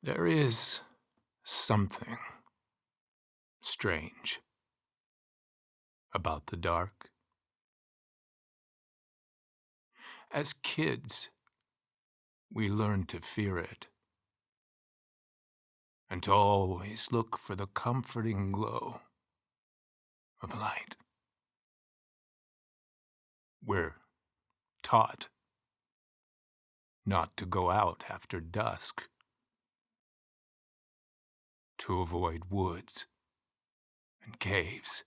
There is something strange about the dark. As kids, we learn to fear it and to always look for the comforting glow of light. We're taught not to go out after dusk, to avoid woods and caves,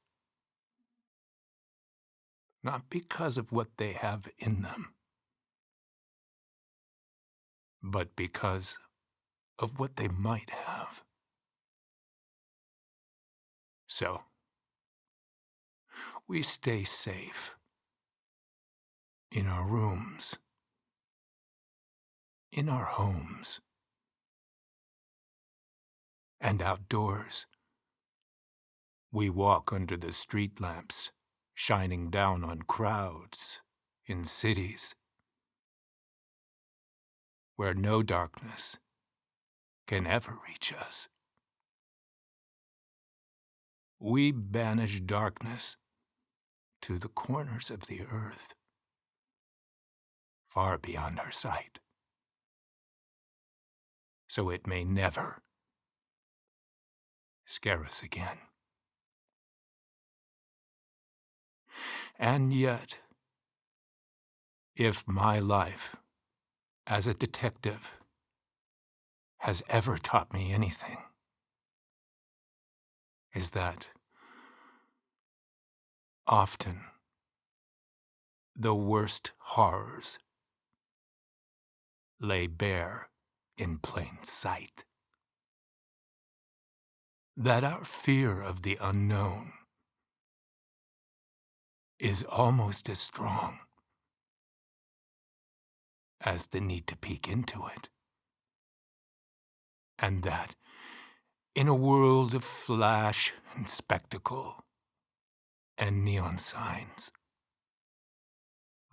not because of what they have in them, but because of what they might have. So, we stay safe in our rooms, in our homes, and outdoors. We walk under the street lamps, shining down on crowds in cities where no darkness can ever reach us. We banish darkness to the corners of the earth, far beyond our sight, so it may never scare us again. And yet, if my life as a detective has ever taught me anything, is that often the worst horrors lay bare in plain sight. That our fear of the unknown is almost as strong as the need to peek into it. And that in a world of flash and spectacle and neon signs,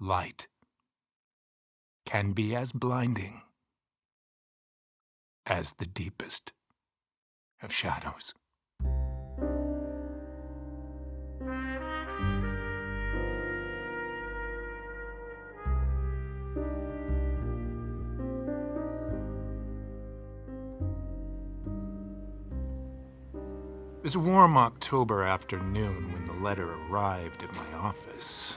light can be as blinding as the deepest of shadows. It was a warm October afternoon when the letter arrived at my office.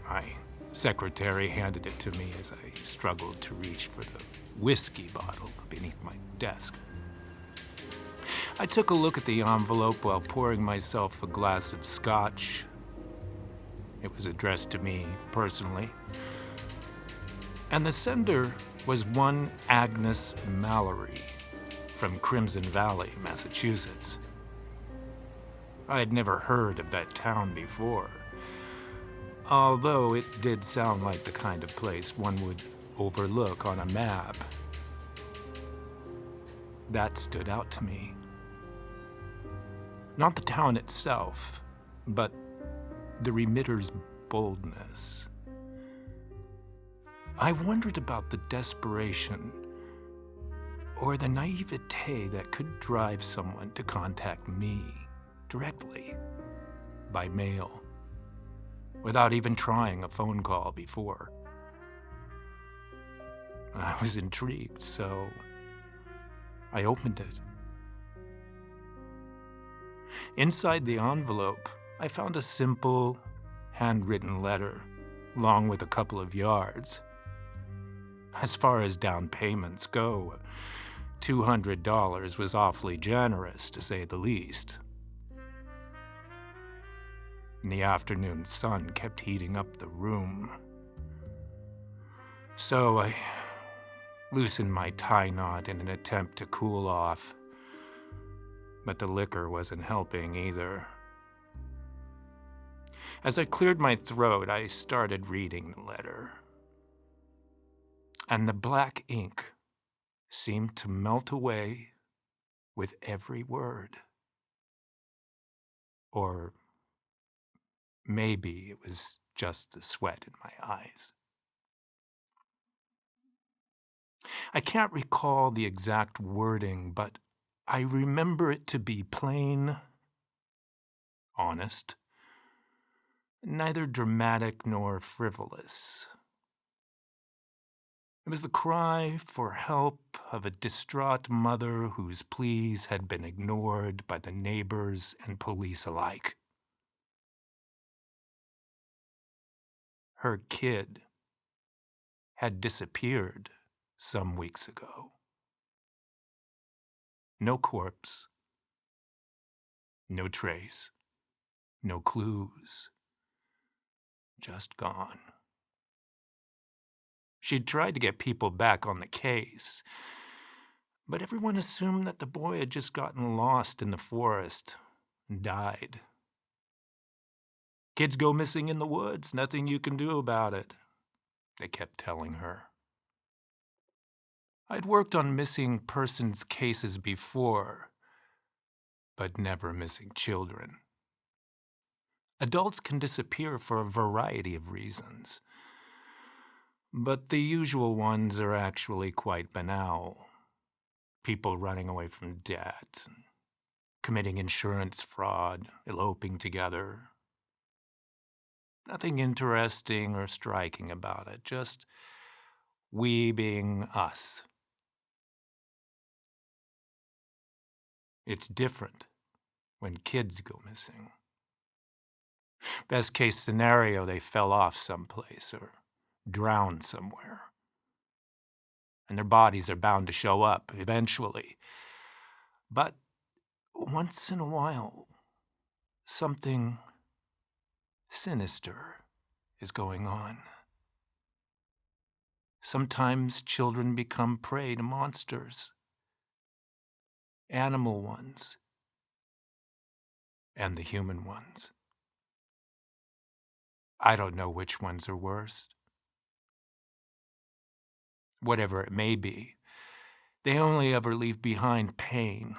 My secretary handed it to me as I struggled to reach for the whiskey bottle beneath my desk. I took a look at the envelope while pouring myself a glass of scotch. It was addressed to me personally, and the sender was one Agnes Mallory from Crimson Valley, Massachusetts. I had never heard of that town before, although it did sound like the kind of place one would overlook on a map. That stood out to me. Not the town itself, but the remitter's boldness. I wondered about the desperation or the naivete that could drive someone to contact me directly by mail without even trying a phone call before. I was intrigued, so I opened it. Inside the envelope, I found a simple, handwritten letter, along with a couple of yards. As far as down payments go, $200 was awfully generous, to say the least. The afternoon sun kept heating up the room, so I loosened my tie knot in an attempt to cool off, but the liquor wasn't helping either. As I cleared my throat, I started reading the letter, and the black ink seemed to melt away with every word. Or maybe it was just the sweat in my eyes. I can't recall the exact wording, but I remember it to be plain, honest, neither dramatic nor frivolous. It was the cry for help of a distraught mother whose pleas had been ignored by the neighbors and police alike. Her kid had disappeared some weeks ago. No corpse, no trace, no clues, just gone. She'd tried to get people back on the case, but everyone assumed that the boy had just gotten lost in the forest and died. Kids go missing in the woods, nothing you can do about it, they kept telling her. I'd worked on missing persons cases before, but never missing children. Adults can disappear for a variety of reasons, but the usual ones are actually quite banal. People running away from debt, committing insurance fraud, eloping together. Nothing interesting or striking about it, just we being us. It's different when kids go missing. Best case scenario, they fell off someplace or drowned somewhere. And their bodies are bound to show up eventually. But once in a while, something sinister is going on. Sometimes children become prey to monsters, animal ones, and the human ones. I don't know which ones are worse. Whatever it may be, they only ever leave behind pain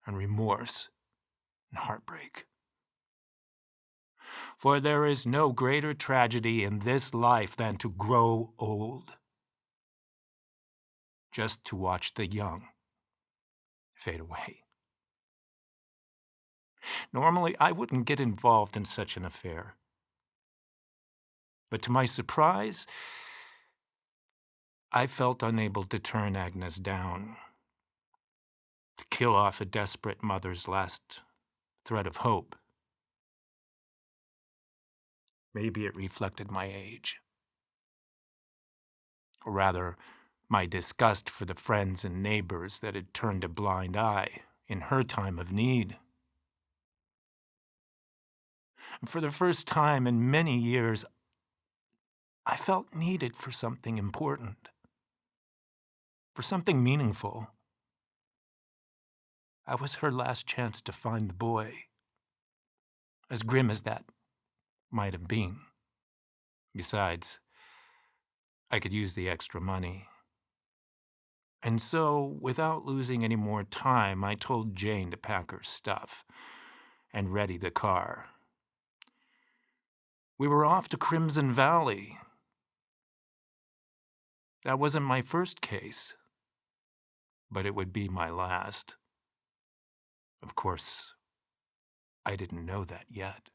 and remorse and heartbreak. For there is no greater tragedy in this life than to grow old. Just to watch the young fade away. Normally, I wouldn't get involved in such an affair. But to my surprise, I felt unable to turn Agnes down, to kill off a desperate mother's last thread of hope. Maybe it reflected my age. Or rather, my disgust for the friends and neighbors that had turned a blind eye in her time of need. For the first time in many years, I felt needed for something important, for something meaningful. I was her last chance to find the boy, as grim as that might have been. Besides, I could use the extra money. And so, without losing any more time, I told Jane to pack her stuff and ready the car. We were off to Crimson Valley. That wasn't my first case, but it would be my last. Of course, I didn't know that yet.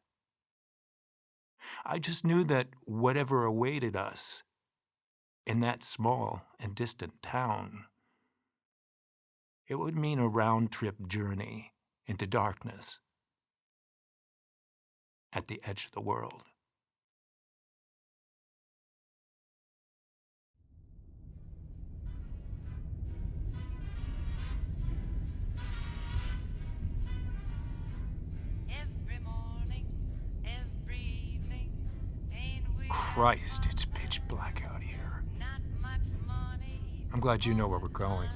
I just knew that whatever awaited us in that small and distant town, it would mean a round-trip journey into darkness at the edge of the world. Christ, it's pitch black out here. I'm glad you know where we're going.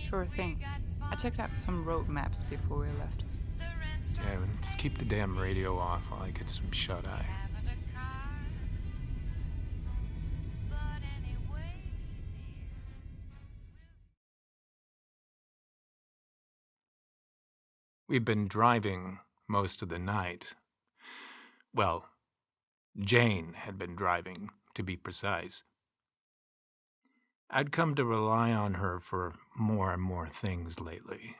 Sure thing. I checked out some road maps before we left. Yeah, let's keep the damn radio off while I get some shut-eye. We've been driving most of the night. Well, Jane had been driving, to be precise. I'd come to rely on her for more and more things lately,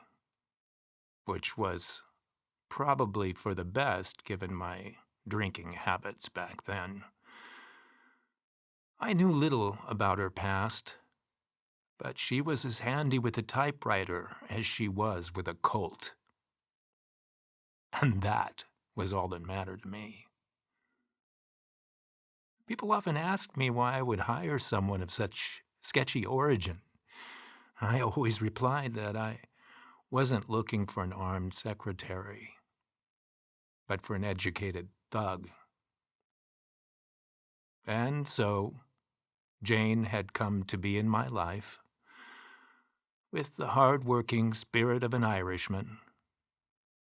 which was probably for the best given my drinking habits back then. I knew little about her past, but she was as handy with a typewriter as she was with a Colt. And that was all that mattered to me. People often asked me why I would hire someone of such sketchy origin. I always replied that I wasn't looking for an armed secretary, but for an educated thug. And so, Jane had come to be in my life, with the hard-working spirit of an Irishman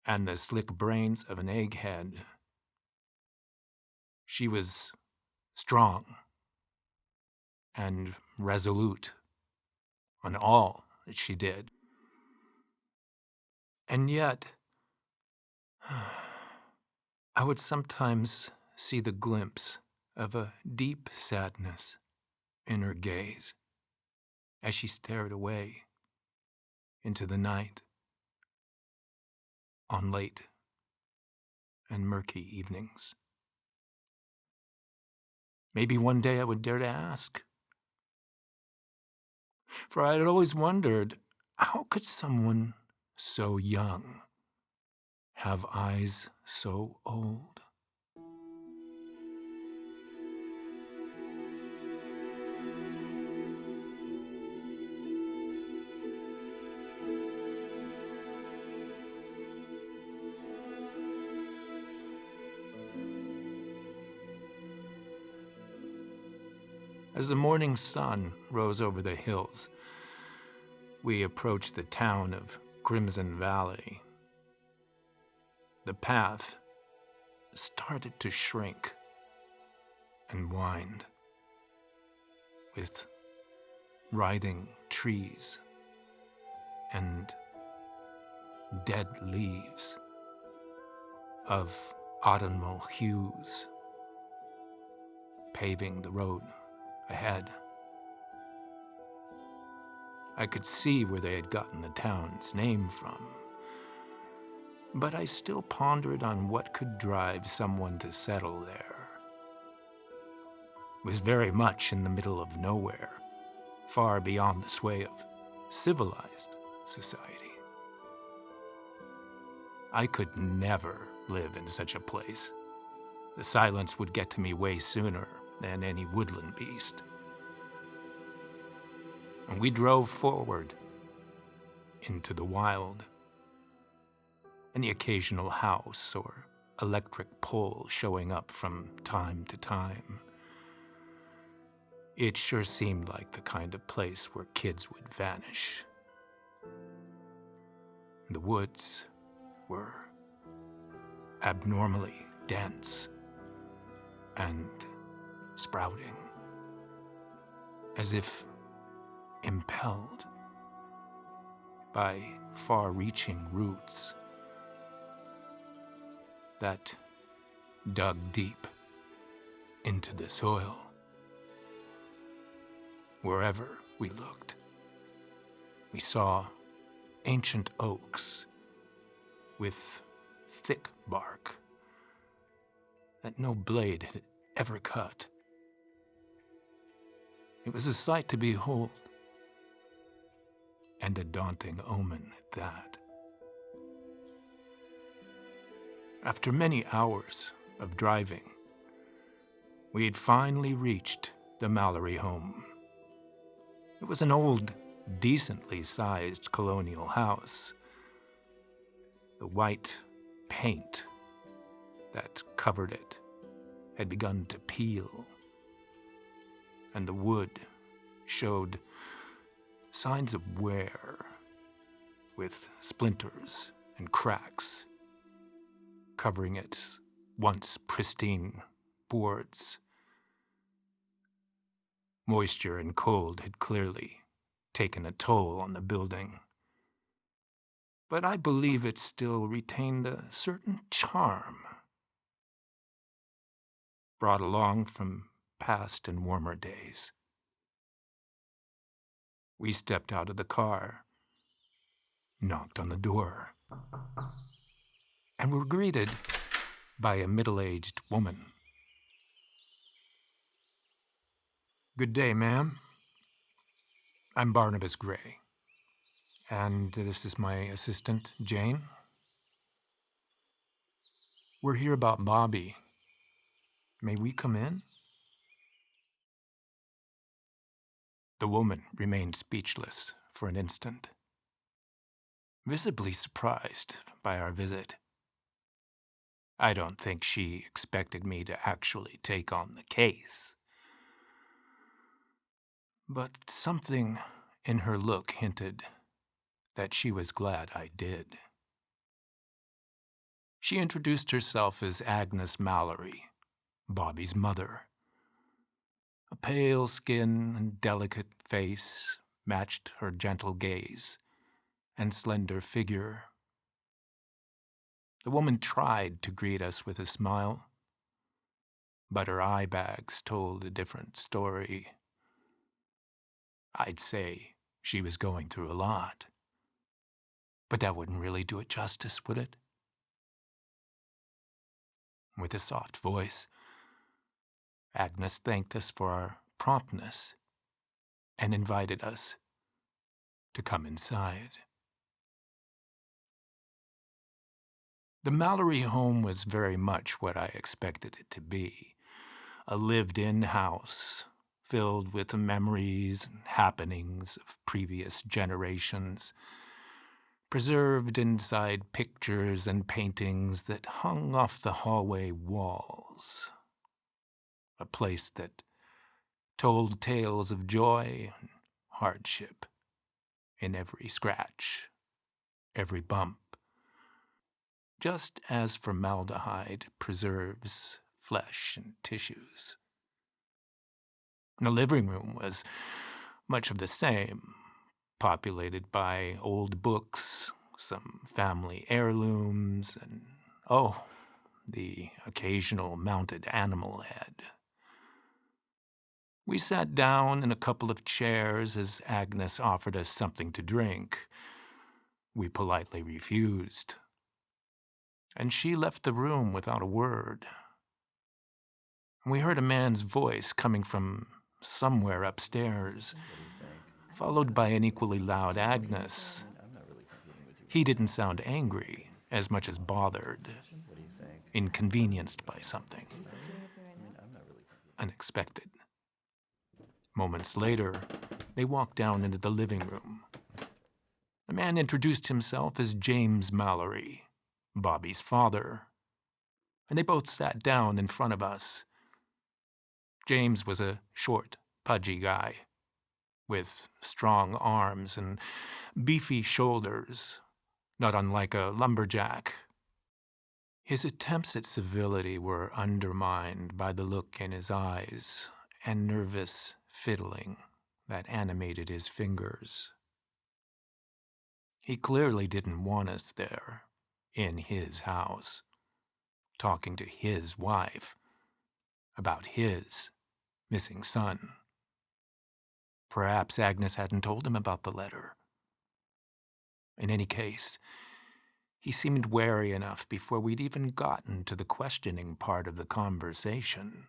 and the slick brains of an egghead. She was strong and resolute on all that she did. And yet, I would sometimes see the glimpse of a deep sadness in her gaze as she stared away into the night on late and murky evenings. Maybe one day I would dare to ask. For I had always wondered, how could someone so young have eyes so old? As the morning sun rose over the hills, we approached the town of Crimson Valley. The path started to shrink and wind, with writhing trees and dead leaves of autumnal hues paving the road ahead. I could see where they had gotten the town's name from, but I still pondered on what could drive someone to settle there. It was very much in the middle of nowhere, far beyond the sway of civilized society. I could never live in such a place. The silence would get to me way sooner than any woodland beast. And we drove forward into the wild, and the occasional house or electric pole showing up from time to time. It sure seemed like the kind of place where kids would vanish. The woods were abnormally dense and sprouting, as if impelled by far-reaching roots that dug deep into the soil. Wherever we looked, we saw ancient oaks with thick bark that no blade had ever cut. It was a sight to behold, and a daunting omen at that. After many hours of driving, we had finally reached the Mallory home. It was an old, decently sized colonial house. The white paint that covered it had begun to peel, and the wood showed signs of wear, with splinters and cracks covering its once pristine boards. Moisture and cold had clearly taken a toll on the building, but I believe it still retained a certain charm brought along from past and warmer days. We stepped out of the car, knocked on the door, and were greeted by a middle-aged woman. "Good day, ma'am. I'm Barnabas Gray, and this is my assistant, Jane. We're here about Bobby. May we come in?" The woman remained speechless for an instant, visibly surprised by our visit. I don't think she expected me to actually take on the case. But something in her look hinted that she was glad I did. She introduced herself as Agnes Mallory, Bobby's mother. A pale skin and delicate face matched her gentle gaze and slender figure. The woman tried to greet us with a smile, but her eye bags told a different story. I'd say she was going through a lot, but that wouldn't really do it justice, would it? With a soft voice, Agnes thanked us for our promptness and invited us to come inside. The Mallory home was very much what I expected it to be, a lived-in house filled with the memories and happenings of previous generations, preserved inside pictures and paintings that hung off the hallway walls. A place that told tales of joy and hardship in every scratch, every bump, just as formaldehyde preserves flesh and tissues. The living room was much of the same, populated by old books, some family heirlooms, and, the occasional mounted animal head. We sat down in a couple of chairs as Agnes offered us something to drink. We politely refused, and she left the room without a word. We heard a man's voice coming from somewhere upstairs, followed by an equally loud Agnes. He didn't sound angry as much as bothered, inconvenienced by something unexpected. Moments later, they walked down into the living room. The man introduced himself as James Mallory, Bobby's father, and they both sat down in front of us. James was a short, pudgy guy, with strong arms and beefy shoulders, not unlike a lumberjack. His attempts at civility were undermined by the look in his eyes and nervous fiddling that animated his fingers. He clearly didn't want us there, in his house, talking to his wife about his missing son. Perhaps Agnes hadn't told him about the letter. In any case, he seemed wary enough before we'd even gotten to the questioning part of the conversation.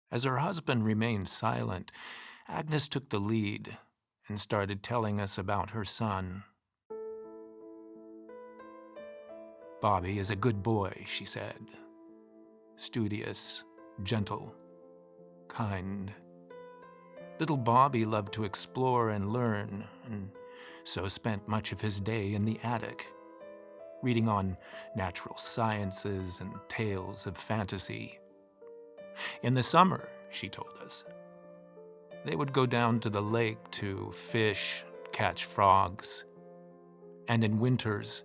As her husband remained silent, Agnes took the lead and started telling us about her son. "Bobby is a good boy," she said. "Studious, gentle, kind. Little Bobby loved to explore and learn, and so spent much of his day in the attic, reading on natural sciences and tales of fantasy. In the summer," she told us, "they would go down to the lake to fish, catch frogs, and in winters,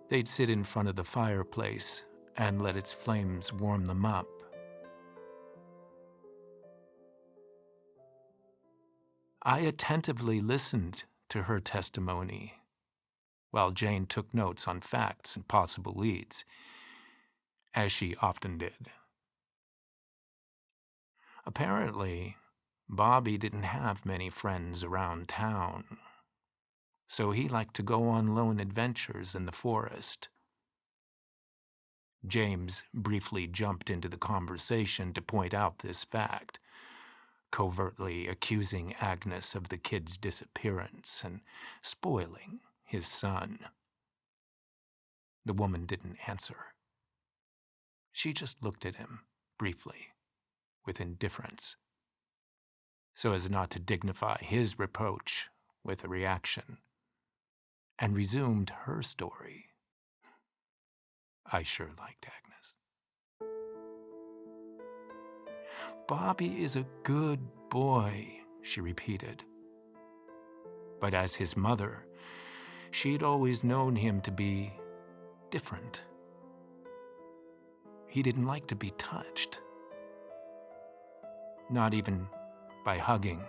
they'd sit in front of the fireplace and let its flames warm them up." I attentively listened to her testimony, while Jane took notes on facts and possible leads, as she often did. Apparently, Bobby didn't have many friends around town, so he liked to go on lone adventures in the forest. James briefly jumped into the conversation to point out this fact, covertly accusing Agnes of the kid's disappearance and spoiling his son. The woman didn't answer. She just looked at him, briefly, with indifference, so as not to dignify his reproach with a reaction, and resumed her story. I sure liked Agnes. Bobby is a good boy, she repeated. But as his mother, she'd always known him to be different. He didn't like to be touched, not even by hugging,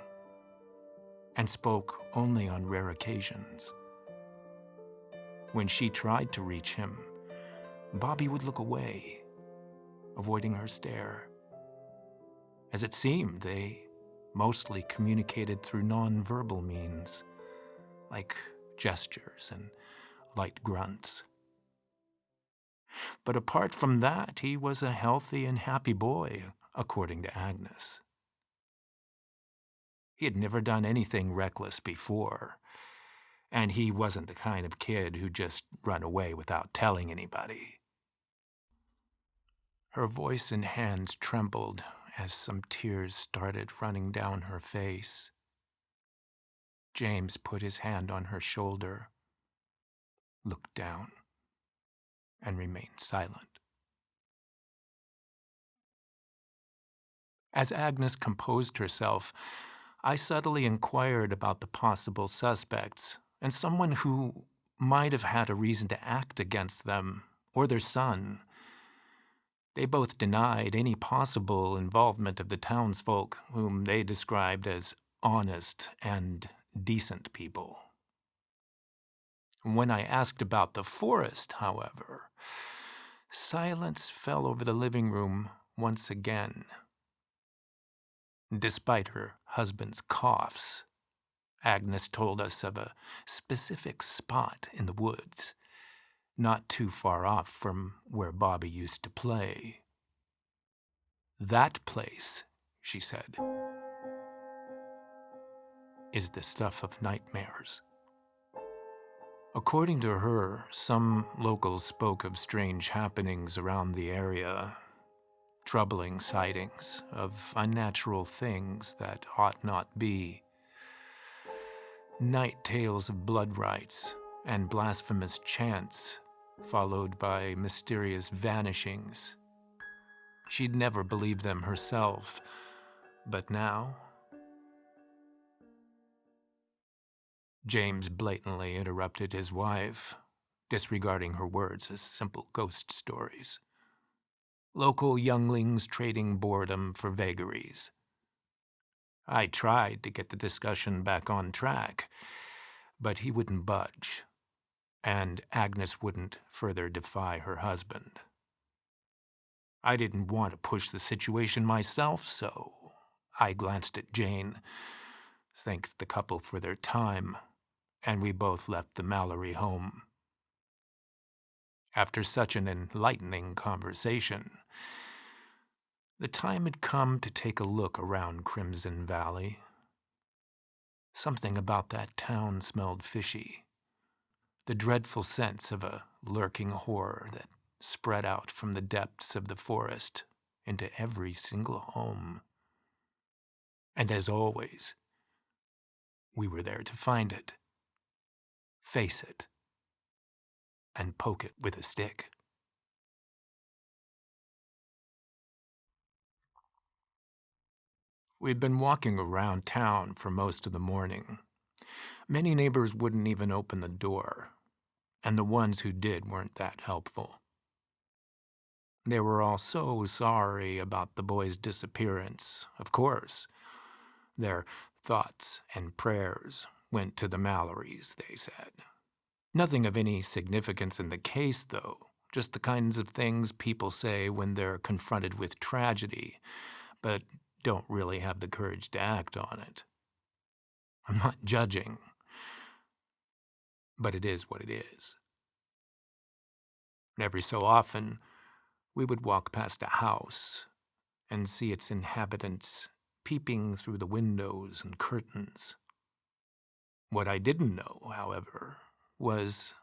and spoke only on rare occasions. When she tried to reach him, Bobby would look away, avoiding her stare. As it seemed, they mostly communicated through nonverbal means, like gestures and light grunts. But apart from that, he was a healthy and happy boy, according to Agnes. He had never done anything reckless before, and he wasn't the kind of kid who'd just run away without telling anybody. Her voice and hands trembled as some tears started running down her face. James put his hand on her shoulder, looked down, and remained silent. As Agnes composed herself, I subtly inquired about the possible suspects and someone who might have had a reason to act against them or their son. They both denied any possible involvement of the townsfolk, whom they described as honest and decent people. When I asked about the forest, however, silence fell over the living room once again. Despite her husband's coughs, Agnes told us of a specific spot in the woods, not too far off from where Bobby used to play. That place, she said, is the stuff of nightmares. According to her, some locals spoke of strange happenings around the area, troubling sightings of unnatural things that ought not be. Night tales of blood rites and blasphemous chants, followed by mysterious vanishings. She'd never believed them herself, but now... James blatantly interrupted his wife, disregarding her words as simple ghost stories. Local younglings trading boredom for vagaries. I tried to get the discussion back on track, but he wouldn't budge, and Agnes wouldn't further defy her husband. I didn't want to push the situation myself, so I glanced at Jane, thanked the couple for their time, and we both left the Mallory home. After such an enlightening conversation, the time had come to take a look around Crimson Valley. Something about that town smelled fishy. The dreadful sense of a lurking horror that spread out from the depths of the forest into every single home. And as always, we were there to find it, face it, and poke it with a stick. We'd been walking around town for most of the morning. Many neighbors wouldn't even open the door, and the ones who did weren't that helpful. They were all so sorry about the boy's disappearance, of course. Their thoughts and prayers went to the Mallorys, they said. Nothing of any significance in the case, though, just the kinds of things people say when they're confronted with tragedy, but don't really have the courage to act on it. I'm not judging, but it is what it is. And every so often, we would walk past a house and see its inhabitants peeping through the windows and curtains. What I didn't know, however, was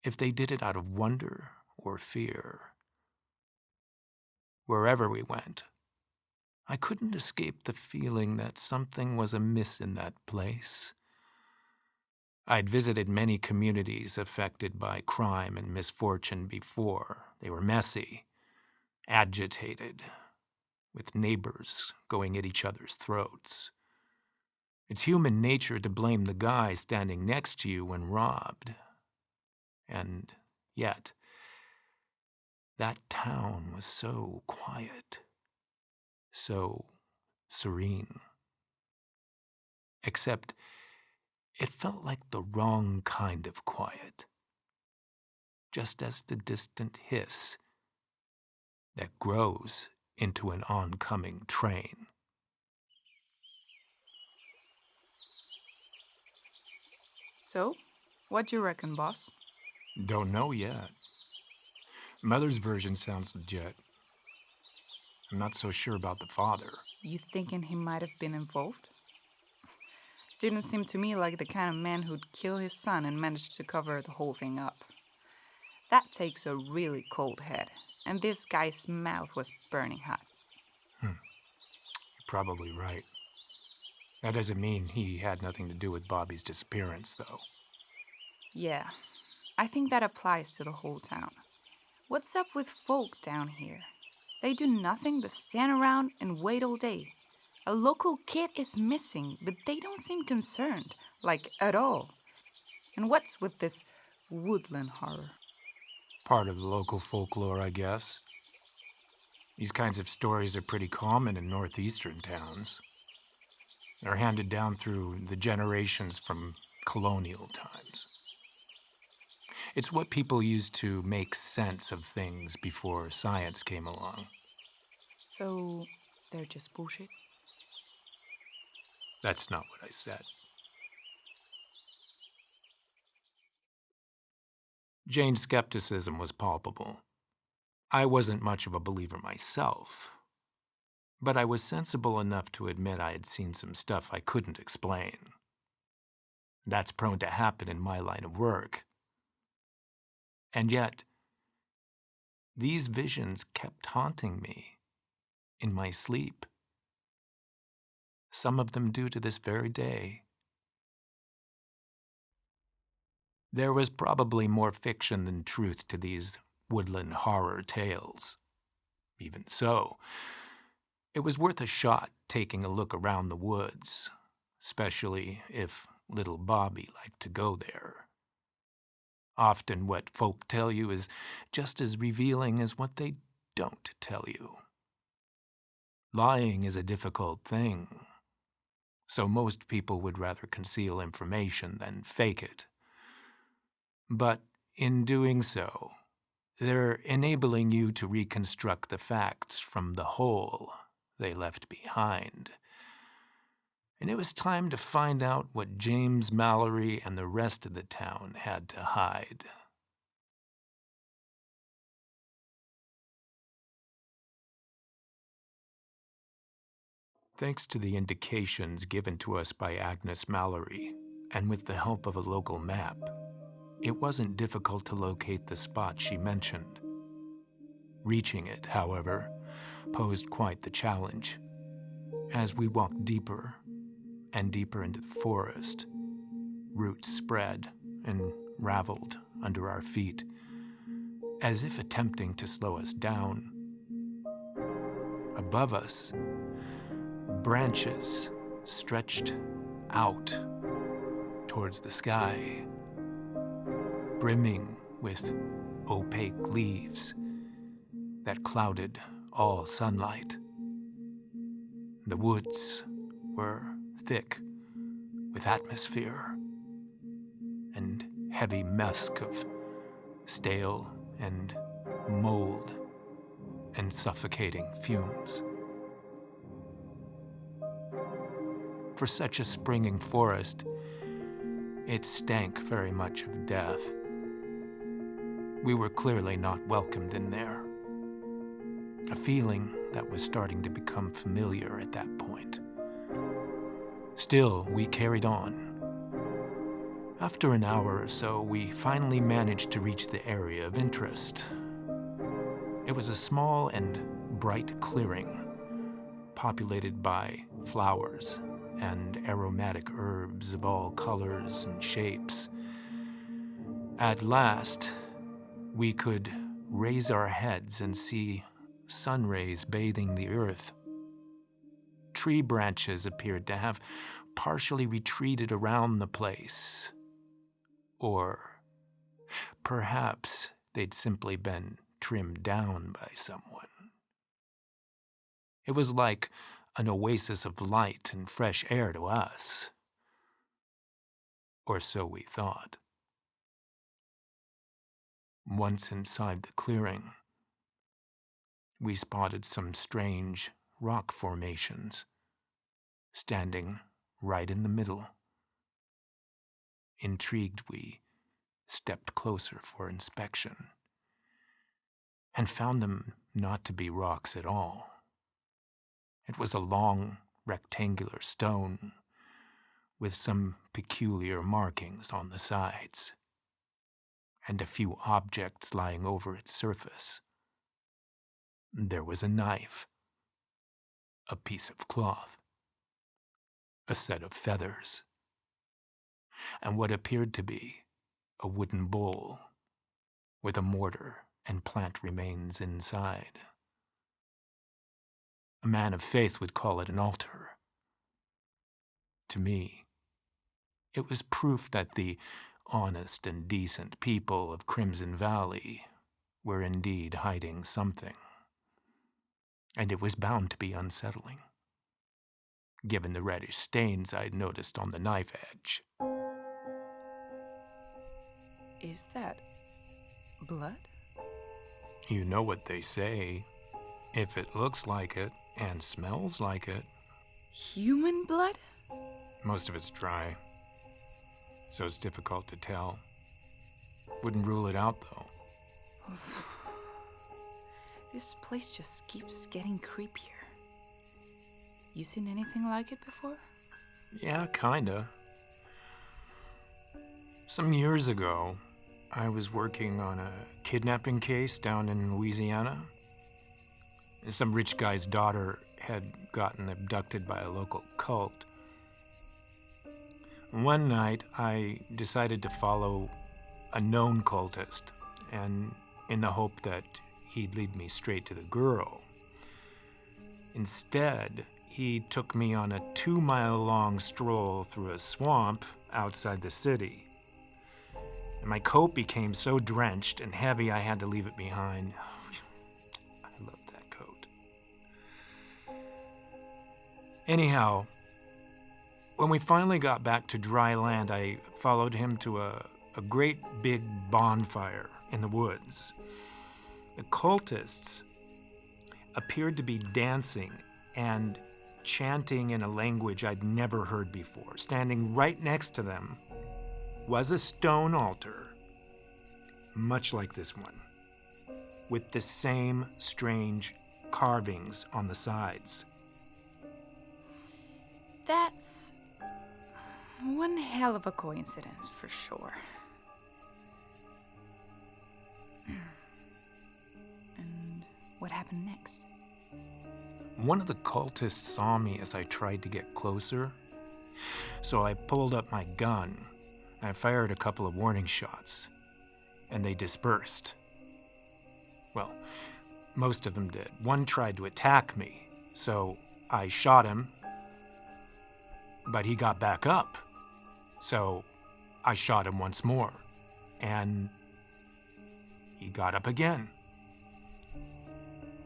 if they did it out of wonder or fear. Wherever we went, I couldn't escape the feeling that something was amiss in that place. I'd visited many communities affected by crime and misfortune before. They were messy, agitated, with neighbors going at each other's throats. It's human nature to blame the guy standing next to you when robbed. And yet, that town was so quiet, so serene. Except, it felt like the wrong kind of quiet. Just as the distant hiss that grows into an oncoming train. So, what do you reckon, boss? Don't know yet. Mother's version sounds legit. I'm not so sure about the father. You thinking he might have been involved? Didn't seem to me like the kind of man who'd kill his son and manage to cover the whole thing up. That takes a really cold head, and this guy's mouth was burning hot. You're probably right. That doesn't mean he had nothing to do with Bobby's disappearance, though. Yeah, I think that applies to the whole town. What's up with folk down here? They do nothing but stand around and wait all day. A local kid is missing, but they don't seem concerned, like at all. And what's with this woodland horror? Part of the local folklore, I guess. These kinds of stories are pretty common in northeastern towns. They're handed down through the generations from colonial times. It's what people used to make sense of things before science came along. So, they're just bullshit? That's not what I said. Jane's skepticism was palpable. I wasn't much of a believer myself, but I was sensible enough to admit I had seen some stuff I couldn't explain. That's prone to happen in my line of work. And yet, these visions kept haunting me in my sleep. Some of them do to this very day. There was probably more fiction than truth to these woodland horror tales. Even so, it was worth a shot taking a look around the woods, especially if little Bobby liked to go there. Often what folk tell you is just as revealing as what they don't tell you. Lying is a difficult thing, so most people would rather conceal information than fake it. But in doing so, they're enabling you to reconstruct the facts from the whole they left behind. And it was time to find out what James Mallory and the rest of the town had to hide. Thanks to the indications given to us by Agnes Mallory, and with the help of a local map, it wasn't difficult to locate the spot she mentioned. Reaching it, however, posed quite the challenge. As we walked deeper and deeper into the forest, roots spread and raveled under our feet, as if attempting to slow us down. Above us, branches stretched out towards the sky, brimming with opaque leaves that clouded all sunlight. The woods were thick with atmosphere and heavy musk of stale and mold and suffocating fumes. For such a springing forest, it stank very much of death. We were clearly not welcomed in there. A feeling that was starting to become familiar at that point. Still, we carried on. After an hour or so, we finally managed to reach the area of interest. It was a small and bright clearing, populated by flowers and aromatic herbs of all colors and shapes. At last, we could raise our heads and see sun rays bathing the earth. Tree branches appeared to have partially retreated around the place. Or perhaps they'd simply been trimmed down by someone. It was like an oasis of light and fresh air to us. Or so we thought. Once inside the clearing, we spotted some strange rock formations, standing right in the middle. Intrigued, we stepped closer for inspection, and found them not to be rocks at all. It was a long, rectangular stone with some peculiar markings on the sides, and a few objects lying over its surface. There was a knife, a piece of cloth, a set of feathers, and what appeared to be a wooden bowl with a mortar and plant remains inside. A man of faith would call it an altar. To me, it was proof that the honest and decent people of Crimson Valley were indeed hiding something. And it was bound to be unsettling, given the reddish stains I'd noticed on the knife edge. Is that blood? You know what they say. If it looks like it and smells like it. Human blood? Most of it's dry, so it's difficult to tell. Wouldn't rule it out, though. This place just keeps getting creepier. You seen anything like it before? Yeah, kinda. Some years ago, I was working on a kidnapping case down in Louisiana. Some rich guy's daughter had gotten abducted by a local cult. One night, I decided to follow a known cultist, and in the hope that he'd lead me straight to the girl. Instead, he took me on a 2-mile-long stroll through a swamp outside the city. And my coat became so drenched and heavy I had to leave it behind. I loved that coat. Anyhow, when we finally got back to dry land, I followed him to a great big bonfire in the woods. The cultists appeared to be dancing and chanting in a language I'd never heard before. Standing right next to them was a stone altar, much like this one, with the same strange carvings on the sides. That's one hell of a coincidence for sure. And what happened next? One of the cultists saw me as I tried to get closer, so I pulled up my gun. I fired a couple of warning shots, and they dispersed. Well, most of them did. One tried to attack me, so I shot him, but he got back up. So I shot him once more, and he got up again.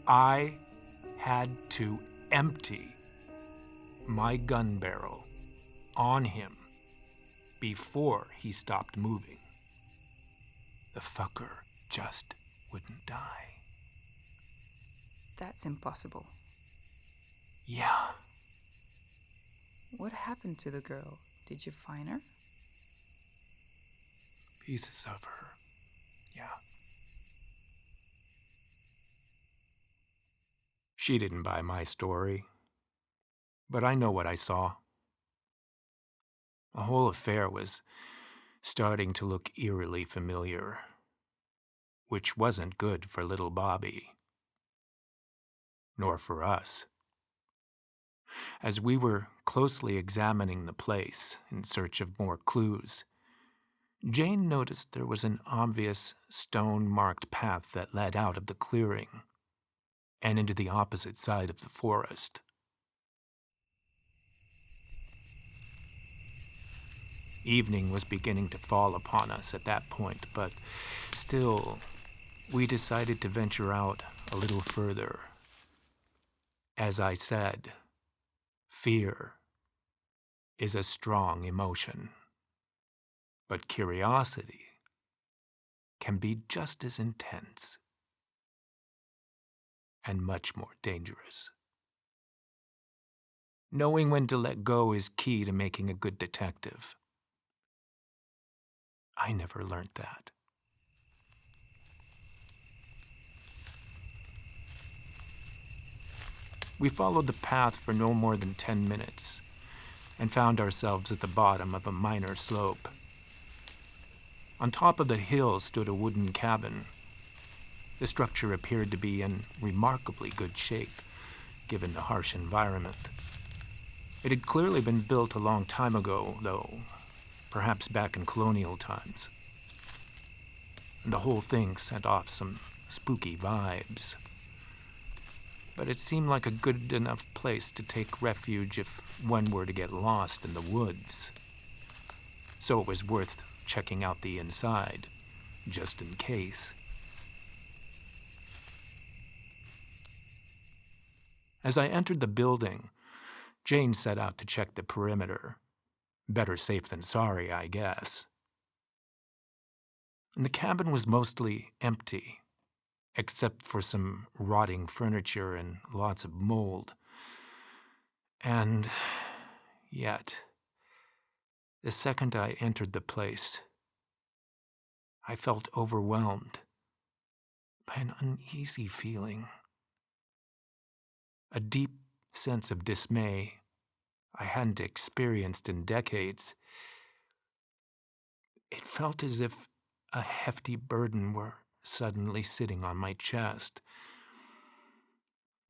I had to empty my gun barrel on him before he stopped moving. The fucker just wouldn't die. That's impossible. Yeah. What happened to the girl? Did you find her? Pieces of her, yeah. She didn't buy my story, but I know what I saw. The whole affair was starting to look eerily familiar, which wasn't good for little Bobby, nor for us. As we were closely examining the place in search of more clues, Jane noticed there was an obvious stone-marked path that led out of the clearing and into the opposite side of the forest. Evening was beginning to fall upon us at that point, but still, we decided to venture out a little further. As I said, fear is a strong emotion, but curiosity can be just as intense and much more dangerous. Knowing when to let go is key to making a good detective. I never learned that. We followed the path for no more than 10 minutes and found ourselves at the bottom of a minor slope. On top of the hill stood a wooden cabin. The structure appeared to be in remarkably good shape, given the harsh environment. It had clearly been built a long time ago, though, perhaps back in colonial times. And the whole thing sent off some spooky vibes. But it seemed like a good enough place to take refuge if one were to get lost in the woods. So it was worth checking out the inside, just in case. As I entered the building, Jane set out to check the perimeter. Better safe than sorry, I guess. And the cabin was mostly empty, except for some rotting furniture and lots of mold. And yet, the second I entered the place, I felt overwhelmed by an uneasy feeling. A deep sense of dismay I hadn't experienced in decades. It felt as if a hefty burden were suddenly sitting on my chest,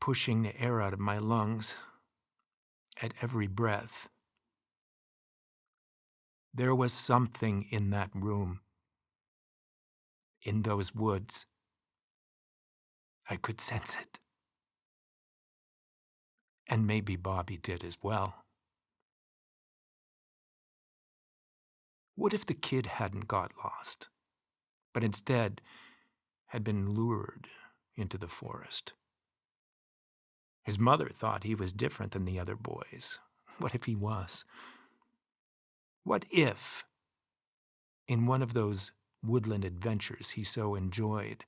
pushing the air out of my lungs at every breath. There was something in that room, in those woods. I could sense it. And maybe Bobby did as well. What if the kid hadn't got lost, but instead had been lured into the forest? His mother thought he was different than the other boys. What if he was? What if, in one of those woodland adventures he so enjoyed,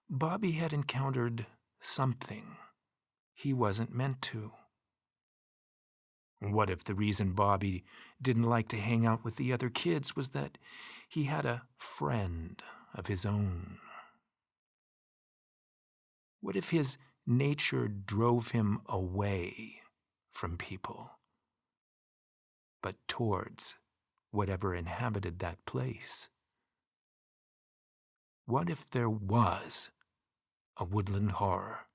Bobby had encountered something he wasn't meant to? What if the reason Bobby didn't like to hang out with the other kids was that he had a friend of his own? What if his nature drove him away from people, but towards whatever inhabited that place? What if there was a woodland horror,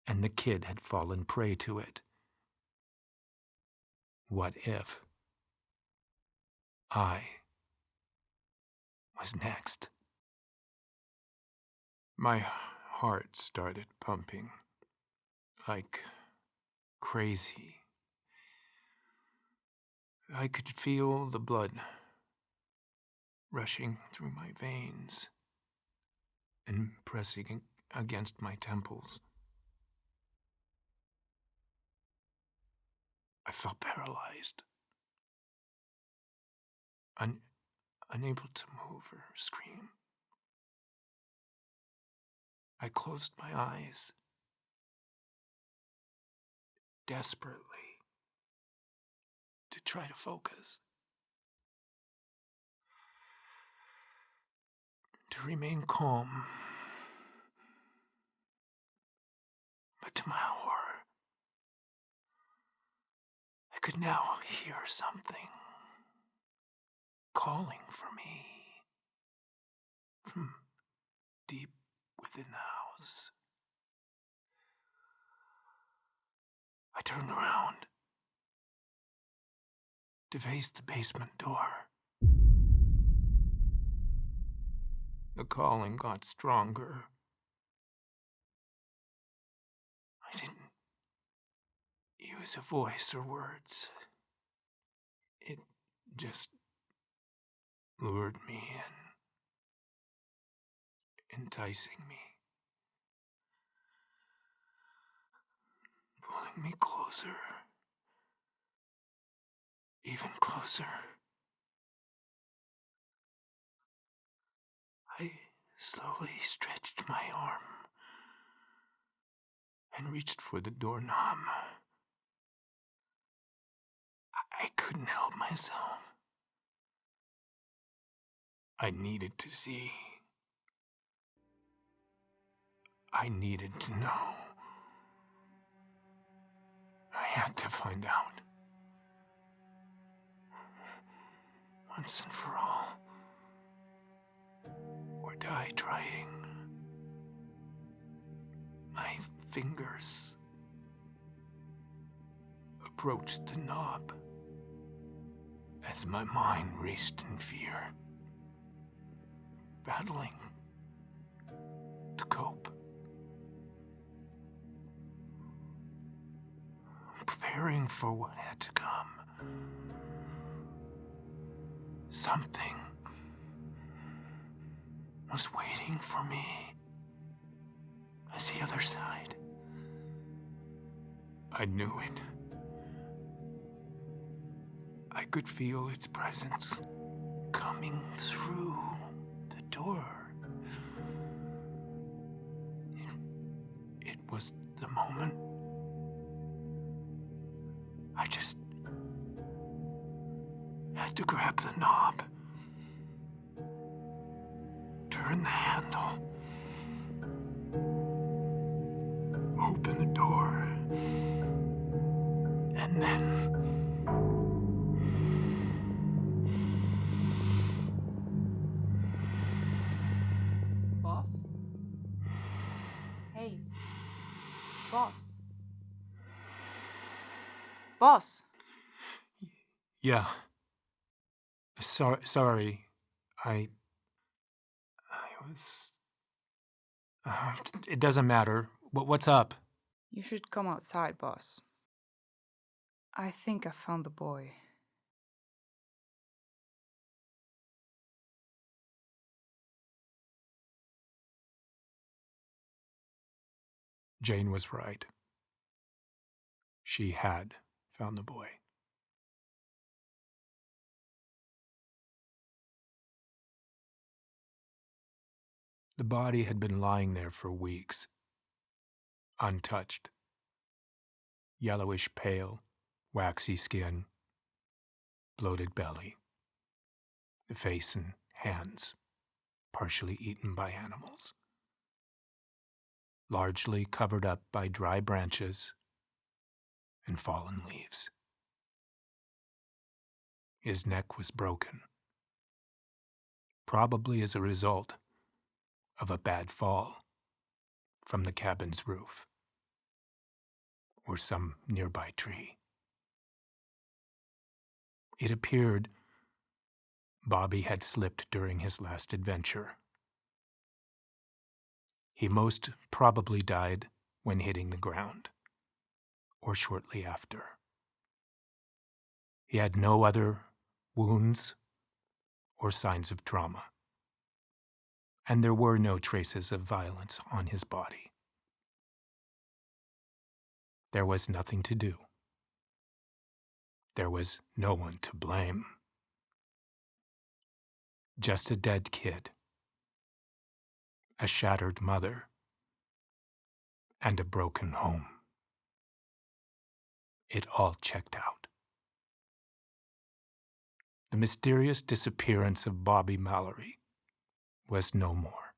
and the kid had fallen prey to it? What if I was next? My heart started pumping like crazy. I could feel the blood rushing through my veins and pressing against my temples. I felt paralyzed, unable to move or scream. I closed my eyes desperately, to try to focus, to remain calm. But to my horror, I could now hear something calling for me from deep within the house. I turned around to face the basement door. The calling got stronger. I didn't use a voice or words. It just lured me in, enticing me, pulling me closer, even closer. I slowly stretched my arm and reached for the doorknob. I couldn't help myself. I needed to see. I needed to know. I had to find out. Once and for all. Or die trying. My fingers approached the knob as my mind raced in fear, battling to cope, preparing for what had to come. Something was waiting for me at the other side. I knew it. I could feel its presence coming through the door. It was the moment. I just had to grab the knob, turn the handle, open the door, and then Boss? Hey. Boss? Boss? Yeah. Sorry. I was... it doesn't matter. What's up? You should come outside, boss. I think I found the boy. Jane was right. She had found the boy. The body had been lying there for weeks, untouched. Yellowish pale, waxy skin, bloated belly, the face and hands partially eaten by animals, largely covered up by dry branches and fallen leaves. His neck was broken, probably as a result of a bad fall from the cabin's roof or some nearby tree. It appeared Bobby had slipped during his last adventure. He most probably died when hitting the ground, or shortly after. He had no other wounds or signs of trauma, and there were no traces of violence on his body. There was nothing to do. There was no one to blame. Just a dead kid, a shattered mother, and a broken home. It all checked out. The mysterious disappearance of Bobby Mallory was no more.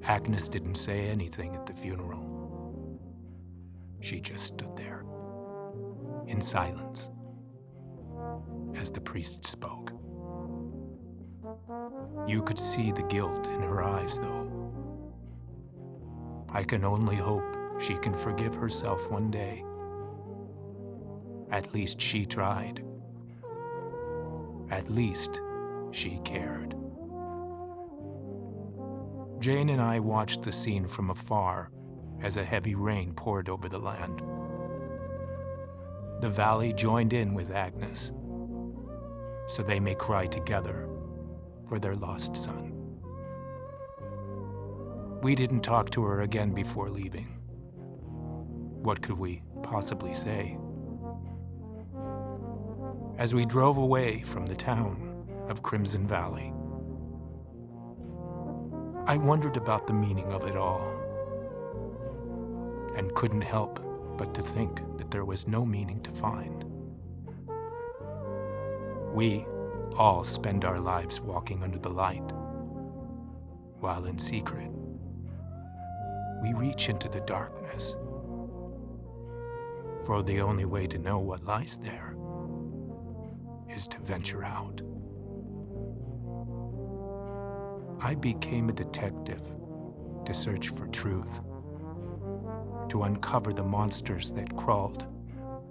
Agnes didn't say anything at the funeral. She just stood there, in silence, as the priest spoke. You could see the guilt in her eyes, though. I can only hope she can forgive herself one day. At least she tried. At least she cared. Jane and I watched the scene from afar as a heavy rain poured over the land. The valley joined in with Agnes, so they may cry together for their lost son. We didn't talk to her again before leaving. What could we possibly say? As we drove away from the town of Crimson Valley, I wondered about the meaning of it all, and couldn't help but to think that there was no meaning to find. We all spend our lives walking under the light, while in secret, we reach into the darkness, for the only way to know what lies there is to venture out. I became a detective to search for truth, to uncover the monsters that crawled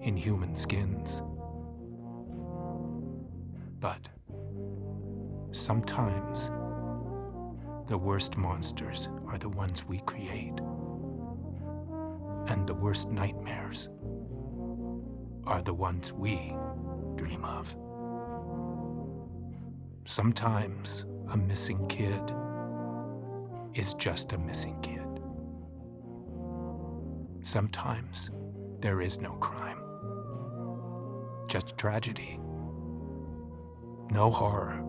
in human skins. But sometimes the worst monsters are the ones we create, and the worst nightmares are the ones we dream of. Sometimes a missing kid is just a missing kid. Sometimes there is no crime, just tragedy. No horror,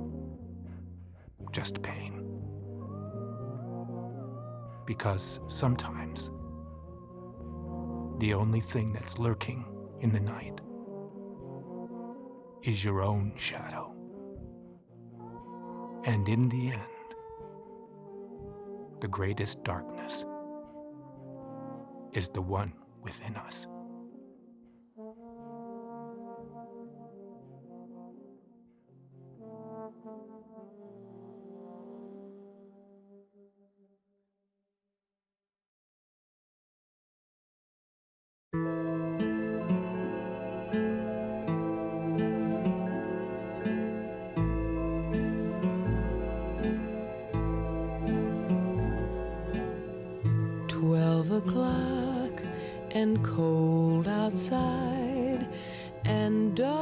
just pain. Because sometimes the only thing that's lurking in the night is your own shadow. And in the end, the greatest darkness is the one within us. O'clock and cold outside and dark,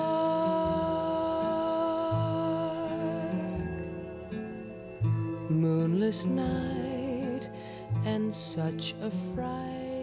moonless night and such a fright.